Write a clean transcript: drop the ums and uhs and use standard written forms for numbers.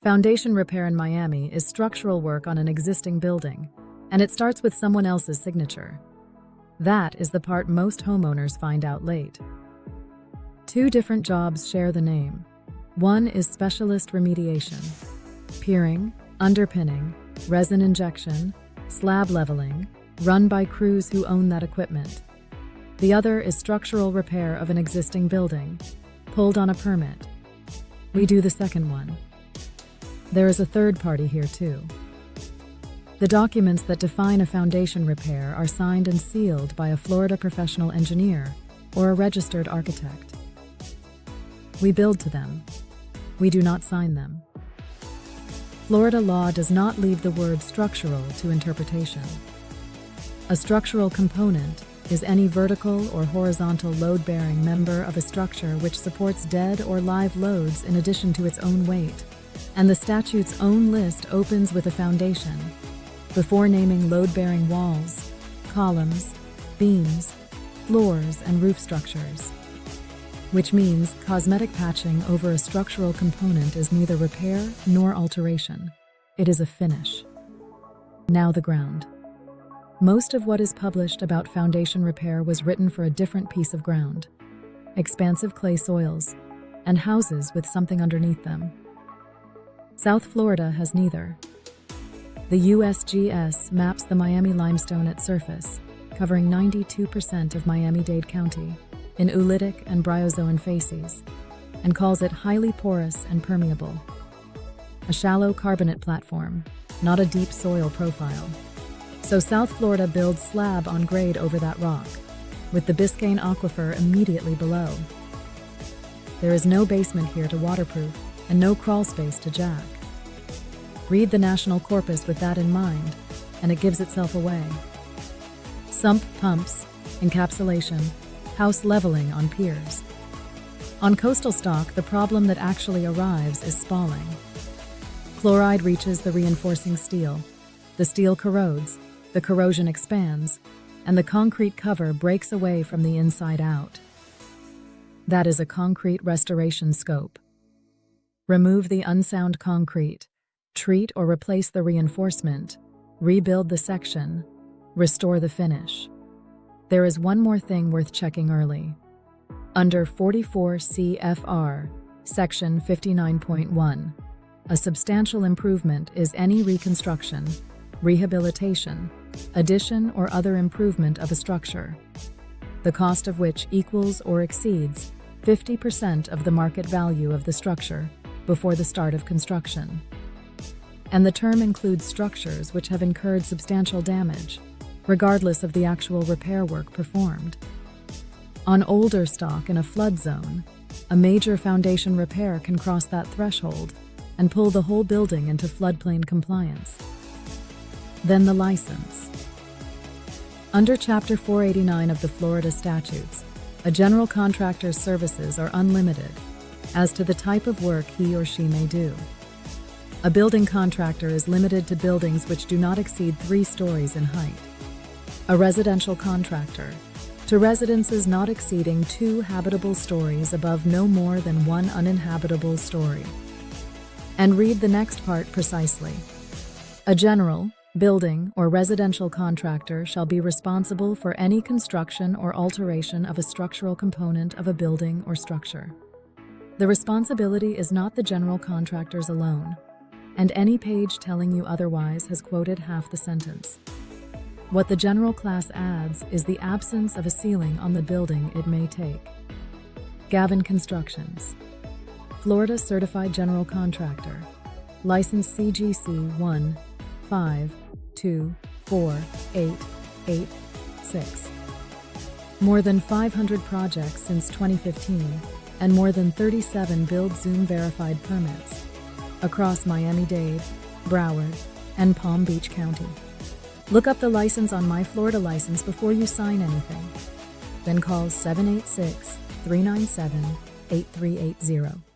Foundation repair in Miami is structural work on an existing building, and it starts with someone else's signature. That is the part most homeowners find out late. Two different jobs share the name. One is specialist remediation, piering, underpinning, resin injection, slab leveling, run by crews who own that equipment. The other is structural repair of an existing building, pulled on a permit. We do the second one. There is a third party here too. The documents that define a foundation repair are signed and sealed by a Florida professional engineer or a registered architect. We build to them. We do not sign them. Florida law does not leave the word structural to interpretation. A structural component is any vertical or horizontal load-bearing member of a structure which supports dead or live loads in addition to its own weight, and the statute's own list opens with a foundation, before naming load-bearing walls, columns, beams, floors, and roof structures. Which means cosmetic patching over a structural component is neither repair nor alteration. It is a finish. Now the ground. Most of what is published about foundation repair was written for a different piece of ground: expansive clay soils, and houses with something underneath them. South Florida has neither. The USGS maps the Miami Limestone at surface, covering 92% of Miami-Dade County, in oolitic and bryozoan facies, and calls it highly porous and permeable. A shallow carbonate platform, not a deep soil profile. So South Florida builds slab on grade over that rock, with the Biscayne aquifer immediately below. There is no basement here to waterproof, and no crawl space to jack. Read the national corpus with that in mind, and it gives itself away. Sump pumps, encapsulation, house leveling on piers. On coastal stock, the problem that actually arrives is spalling. Chloride reaches the reinforcing steel. The steel corrodes, the corrosion expands, and the concrete cover breaks away from the inside out. That is a concrete restoration scope. Remove the unsound concrete, treat or replace the reinforcement, rebuild the section, restore the finish. There is one more thing worth checking early. Under 44 CFR, Section 59.1, a substantial improvement is any reconstruction, rehabilitation, addition or other improvement of a structure, the cost of which equals or exceeds 50% of the market value of the structure before the start of construction. And the term includes structures which have incurred substantial damage, regardless of the actual repair work performed. On older stock in a flood zone, a major foundation repair can cross that threshold and pull the whole building into floodplain compliance. Then the license. Under Chapter 489 of the Florida statutes, a general contractor's services are unlimited as to the type of work he or she may do. A building contractor is limited to buildings which do not exceed 3 stories in height. A residential contractor to residences not exceeding 2 habitable stories above no more than 1 uninhabitable story. And read the next part precisely. A general, building, or residential contractor shall be responsible for any construction or alteration of a structural component of a building or structure. The responsibility is not the general contractor's alone, and any page telling you otherwise has quoted half the sentence. What the general class adds is the absence of a ceiling on the building it may take. Gavin Constructions. Florida Certified General Contractor. License CGC 1524886. More than 500 projects since 2015, and more than 37 Build Zoom verified permits across Miami-Dade, Broward, and Palm Beach County. Look up the license on My Florida License before you sign anything. Then call 786-397-8380.